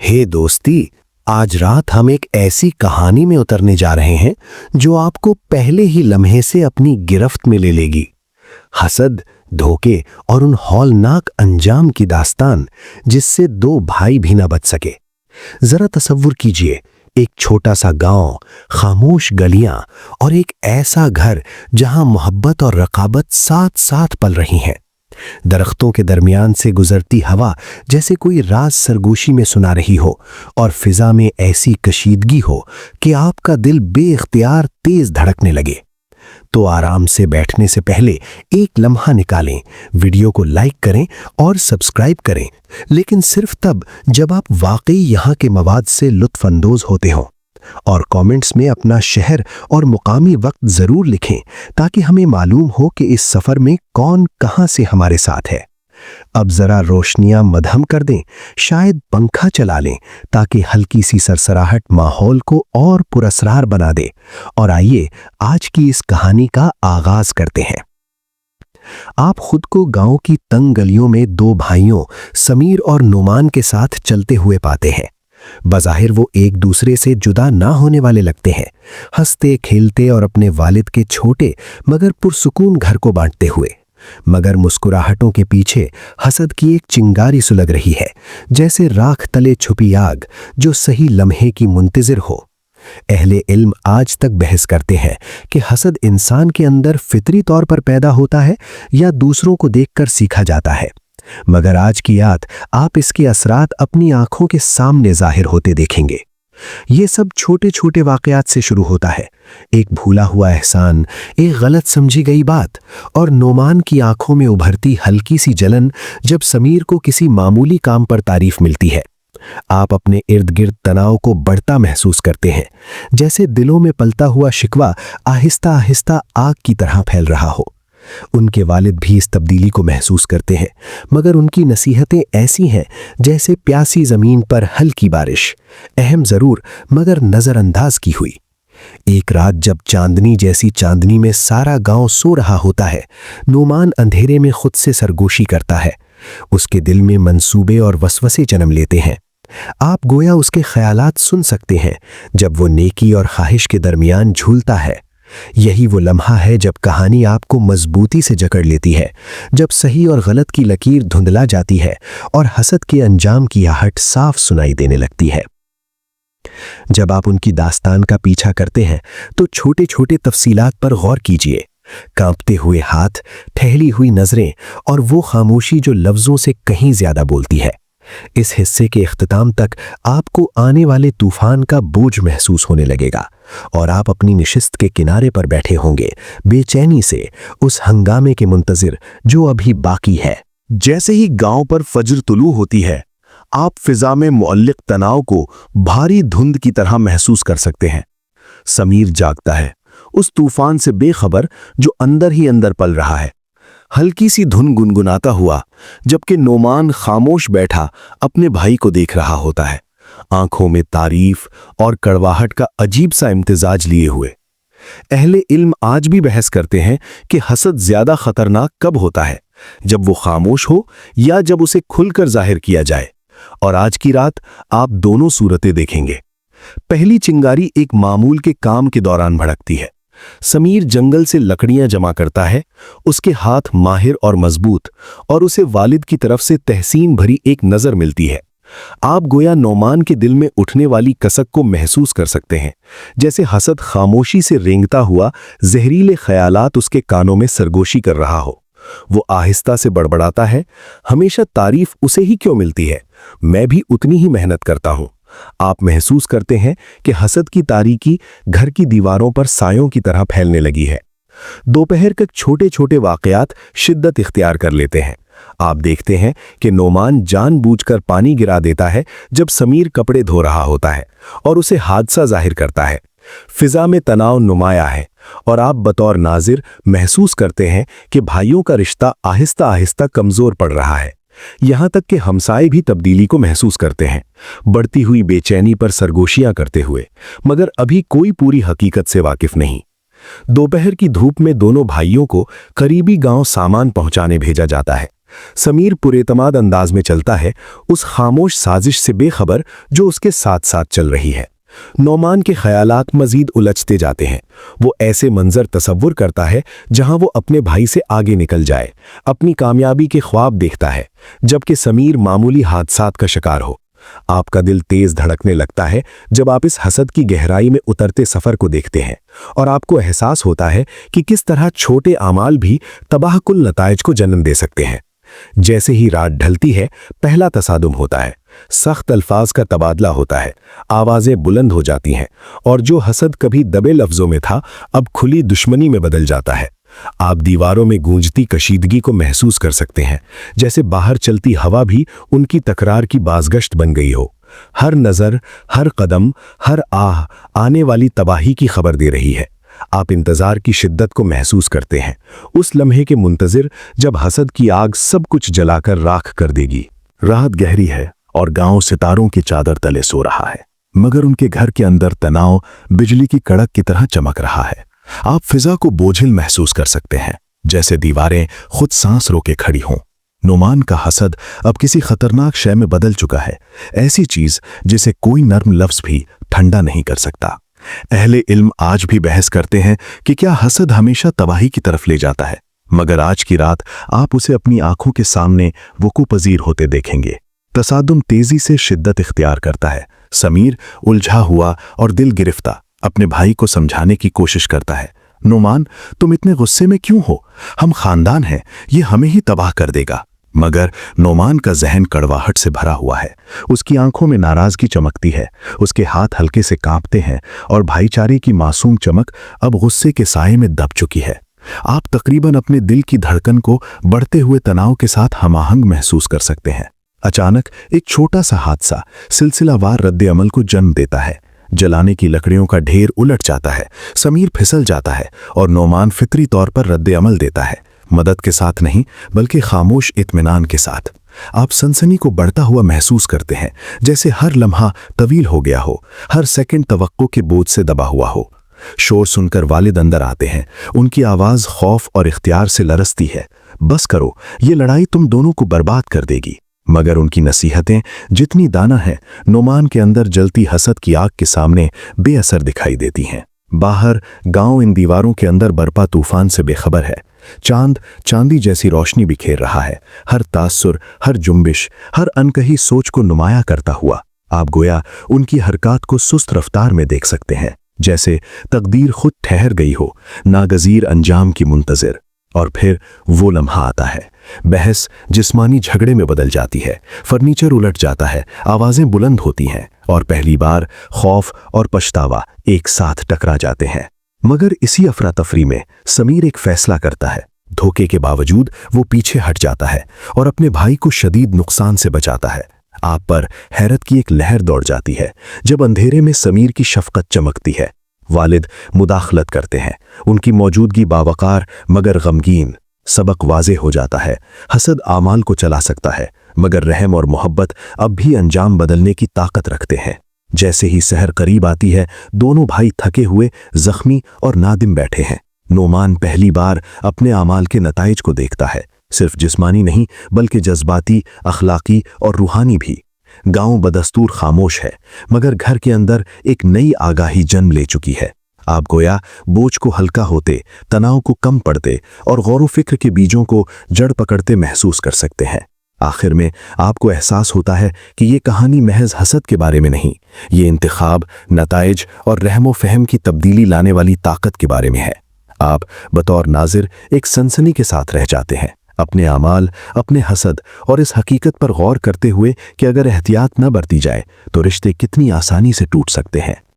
हे दोस्ती, आज रात हम एक ऐसी कहानी में उतरने जा रहे हैं जो आपको पहले ही लम्हे से अपनी गिरफ्त में ले लेगी। हसद, धोखे और उन हौलनाक अंजाम की दास्तान जिससे दो भाई भी न बच सके। जरा तसव्वुर कीजिए, एक छोटा सा गांव, खामोश गलियां और एक ऐसा घर जहां मोहब्बत और रकाबत साथ साथ पल रही हैं। दरख्तों के दरमियान से गुजरती हवा जैसे कोई राज सरगोशी में सुना रही हो और फिजा में ऐसी कशीदगी हो कि आपका दिल बेइख्तियार तेज धड़कने लगे। तो आराम से बैठने से पहले एक लम्हा निकालें, वीडियो को लाइक करें और सब्सक्राइब करें, लेकिन सिर्फ तब जब आप वाकई यहाँ के मवाद से लुत्फ अंदोज होते हों। और कमेंट्स में अपना शहर और मुकामी वक्त ज़रूर लिखें ताकि हमें मालूम हो कि इस सफ़र में कौन कहाँ से हमारे साथ है। अब ज़रा रोशनियां मध्यम कर दें, शायद पंखा चला लें ताकि हल्की सी सरसराहट माहौल को और पुरअसरार बना दे। और आइए आज की इस कहानी का आगाज करते हैं। आप खुद को गांव की तंग गलियों में दो भाइयों समीर और नुमान के साथ चलते हुए पाते हैं। बज़ाहिर वो एक दूसरे से जुदा ना होने वाले लगते हैं, हंसते खेलते और अपने वालिद के छोटे मगर पुरसुकून घर को बांटते हुए। मगर मुस्कुराहटों के पीछे हसद की एक चिंगारी सुलग रही है, जैसे राख तले छुपी आग जो सही लम्हे की मुंतजिर हो। अहले इल्म आज तक बहस करते हैं कि हसद इंसान के अंदर फितरी तौर पर पैदा होता है या दूसरों को देखकर सीखा जाता है। मगर आज की रात आप इसके असरात अपनी आंखों के सामने जाहिर होते देखेंगे। ये सब छोटे छोटे वाकयात से शुरू होता है। एक भूला हुआ एहसान, एक गलत समझी गई बात और नोमान की आंखों में उभरती हल्की सी जलन जब समीर को किसी मामूली काम पर तारीफ मिलती है। आप अपने इर्द गिर्द तनाव को बढ़ता महसूस करते हैं, जैसे दिलों में पलता हुआ शिकवा आहिस्ता आहिस्ता आग की तरह फैल रहा हो। उनके वालिद भी इस तब्दीली को महसूस करते हैं, मगर उनकी नसीहतें ऐसी हैं जैसे प्यासी जमीन पर हल्की बारिश, अहम जरूर मगर नजरअंदाज की हुई। एक रात जब चांदनी जैसी चांदनी में सारा गांव सो रहा होता है, नुमान अंधेरे में खुद से सरगोशी करता है। उसके दिल में मंसूबे और वसवसे जन्म लेते हैं। आप गोया उसके ख्यालात सुन सकते हैं जब वो नेकी और ख्वाहिश के दरमियान झूलता है। यही वो लम्हा है जब कहानी आपको मजबूती से जकड़ लेती है, जब सही और गलत की लकीर धुंधला जाती है और हसद के अंजाम की आहट साफ सुनाई देने लगती है। जब आप उनकी दास्तान का पीछा करते हैं तो छोटे छोटे तफसीलात पर गौर कीजिए। कांपते हुए हाथ, ठहली हुई नजरें और वो खामोशी जो लफ्जों से कहीं ज्यादा बोलती है। इस हिस्से के इख्तिताम तक आपको आने वाले तूफान का बोझ महसूस होने लगेगा और आप अपनी निशिस्त के किनारे पर बैठे होंगे, बेचैनी से उस हंगामे के मुंतजिर जो अभी बाकी है। जैसे ही गांव पर फज्र तुलू होती है, आप फिजा में मुअल्लिक तनाव को भारी धुंध की तरह महसूस कर सकते हैं। समीर जागता है, उस तूफान से बेखबर जो अंदर ही अंदर पल रहा है, हल्की सी धुन गुनगुनाता हुआ, जबकि नोमान खामोश बैठा अपने भाई को देख रहा होता है, आंखों में तारीफ और कड़वाहट का अजीब सा इम्तिजाज लिए हुए। अहले इल्म आज भी बहस करते हैं कि हसद ज्यादा खतरनाक कब होता है, जब वो खामोश हो या जब उसे खुलकर जाहिर किया जाए। और आज की रात आप दोनों सूरतें देखेंगे। पहली चिंगारी एक मामूल के काम के दौरान भड़कती है। समीर जंगल से लकड़ियां जमा करता है, उसके हाथ माहिर और मजबूत, और उसे वालिद की तरफ से तहसीन भरी एक नजर मिलती है। आप गोया नोमान के दिल में उठने वाली कसक को महसूस कर सकते हैं, जैसे हसद खामोशी से रेंगता हुआ जहरीले ख्यालात उसके कानों में सरगोशी कर रहा हो। वो आहिस्ता से बड़बड़ाता है, हमेशा तारीफ उसे ही क्यों मिलती है, मैं भी उतनी ही मेहनत करता हूं। आप महसूस करते हैं कि हसद की तारीकी घर की दीवारों पर सायों की तरह फैलने लगी है। दोपहर तक छोटे छोटे वाकयात शिद्दत इख्तियार कर लेते हैं। आप देखते हैं कि नोमान जानबूझकर पानी गिरा देता है जब समीर कपड़े धो रहा होता है और उसे हादसा जाहिर करता है। फिजा में तनाव नुमाया है और आप बतौर नाजिर महसूस करते हैं कि भाइयों का रिश्ता आहिस्ता आहिस्ता कमजोर पड़ रहा है। यहां तक कि हमसाए भी तब्दीली को महसूस करते हैं, बढ़ती हुई बेचैनी पर सरगोशियां करते हुए, मगर अभी कोई पूरी हकीकत से वाकिफ नहीं। दोपहर की धूप में दोनों भाइयों को करीबी गांव सामान पहुंचाने भेजा जाता है। समीर पुरेतमाद अंदाज में चलता है, उस खामोश साजिश से बेखबर जो उसके साथ साथ चल रही है। नौमान के ख्यालात मजीद उलझते जाते हैं। वो ऐसे मंजर तसव्वुर करता है जहां वो अपने भाई से आगे निकल जाए, अपनी कामयाबी के ख्वाब देखता है, जबकि समीर मामूली हादसात का शिकार हो। आपका दिल तेज धड़कने लगता है जब आप इस हसद की गहराई में उतरते सफर को देखते हैं, और आपको एहसास होता है कि किस तरह छोटे आमाल भी तबाहकुल नताइज को जन्म दे सकते हैं। जैसे ही रात ढलती है, पहला तसादुम होता है, सख्त अल्फाज का तबादला होता है, आवाजें बुलंद हो जाती हैं, और जो हसद कभी दबे लफ्जों में था अब खुली दुश्मनी में बदल जाता है। आप दीवारों में गूंजती कशीदगी को महसूस कर सकते हैं, जैसे बाहर चलती हवा भी उनकी तकरार की बाज़गश्त बन गई हो। हर नज़र, हर कदम, हर आह आने वाली तबाही की खबर दे रही है। आप इंतजार की शिद्दत को महसूस करते हैं, उस लम्हे के मुंतजिर जब हसद की आग सब कुछ जलाकर राख कर देगी। रात गहरी है और गांव सितारों की चादर तले सो रहा है, मगर उनके घर के अंदर तनाव बिजली की कड़क की तरह चमक रहा है। आप फिजा को बोझिल महसूस कर सकते हैं, जैसे दीवारें खुद सांस रोके खड़ी हों। नोमान का हसद अब किसी खतरनाक शय में बदल चुका है, ऐसी चीज जिसे कोई नर्म लफ्ज भी ठंडा नहीं कर सकता। अहले इल्म आज भी बहस करते हैं कि क्या हसद हमेशा तबाही की तरफ ले जाता है, मगर आज की रात आप उसे अपनी आंखों के सामने वकूपजीर होते देखेंगे। तसादुम तेजी से शिद्दत इख्तियार करता है। समीर उलझा हुआ और दिल गिरफ्ता अपने भाई को समझाने की कोशिश करता है। नोमान, तुम इतने गुस्से में क्यों हो? हम खानदान हैं, ये हमें ही तबाह कर देगा। मगर नोमान का जहन कड़वाहट से भरा हुआ है, उसकी आंखों में नाराजगी चमकती है, उसके हाथ हल्के से कांपते हैं और भाईचारे की मासूम चमक अब गुस्से के साये में दब चुकी है। आप तकरीबन अपने दिल की धड़कन को बढ़ते हुए तनाव के साथ हमाहंग महसूस कर सकते हैं। अचानक एक छोटा सा हादसा सिलसिलावार रद्द अमल को जन्म देता है। जलाने की लकड़ियों का ढेर उलट जाता है, समीर फिसल जाता है और नोमान फितरी तौर पर रद्द अमल देता है, मदद के साथ नहीं बल्कि खामोश इत्मीनान के साथ। आप सनसनी को बढ़ता हुआ महसूस करते हैं, जैसे हर लम्हा तवील हो गया हो, हर सेकंड तवक्को के बोझ से दबा हुआ हो। शोर सुनकर वालिद अंदर आते हैं, उनकी आवाज खौफ और इख्तियार से लरसती है। बस करो, ये लड़ाई तुम दोनों को बर्बाद कर देगी। मगर उनकी नसीहतें जितनी दाना हैं, नोमान के अंदर जलती हसद की आग के सामने बेअसर दिखाई देती हैं। बाहर गांव इन दीवारों के अंदर बरपा तूफान से बेखबर है। चांद चांदी जैसी रोशनी बिखेर रहा है, हर तासुर, हर जुम्बिश, हर अनकही सोच को नुमाया करता हुआ। आप गोया उनकी हरकत को सुस्त रफ्तार में देख सकते हैं, जैसे तकदीर खुद ठहर गई हो, नागजीर अंजाम की मुंतजिर। और फिर वो लम्हा आता है, बहस जिस्मानी झगड़े में बदल जाती है, फर्नीचर उलट जाता है, आवाजें बुलंद होती हैं और पहली बार खौफ और पछतावा एक साथ टकरा जाते हैं। मगर इसी अफरा तफरी में समीर एक फैसला करता है। धोखे के बावजूद वो पीछे हट जाता है और अपने भाई को शदीद नुकसान से बचाता है। आप पर हैरत की एक लहर दौड़ जाती है जब अंधेरे में समीर की शफकत चमकती है। वालिद मुदाखलत करते हैं, उनकी मौजूदगी बावकार मगर गमगीन। सबक वाजे हो जाता है, हसद आमाल को चला सकता है, मगर रहम और मोहब्बत अब भी अंजाम बदलने की ताकत रखते हैं। जैसे ही सहर करीब आती है, दोनों भाई थके हुए, जख्मी और नादिम बैठे हैं। नोमान पहली बार अपने आमाल के नताइज को देखता है, सिर्फ जिस्मानी नहीं बल्कि जज्बाती, अखलाकी और रूहानी भी। गांव बदस्तूर खामोश है, मगर घर के अंदर एक नई आगाही जन्म ले चुकी है। आप गोया बोझ को हल्का होते, तनाव को कम पड़ते और गौर व फिक्र के बीजों को जड़ पकड़ते महसूस कर सकते हैं। आखिर में आपको एहसास होता है कि ये कहानी महज हसद के बारे में नहीं, ये इंतखाब, नताइज और रहमो फहम की तब्दीली लाने वाली ताकत के बारे में है। आप बतौर नाजिर एक सनसनी के साथ रह जाते हैं, अपने आमाल, अपने हसद और इस हकीकत पर गौर करते हुए कि अगर एहतियात न बरती जाए तो रिश्ते कितनी आसानी से टूट सकते हैं।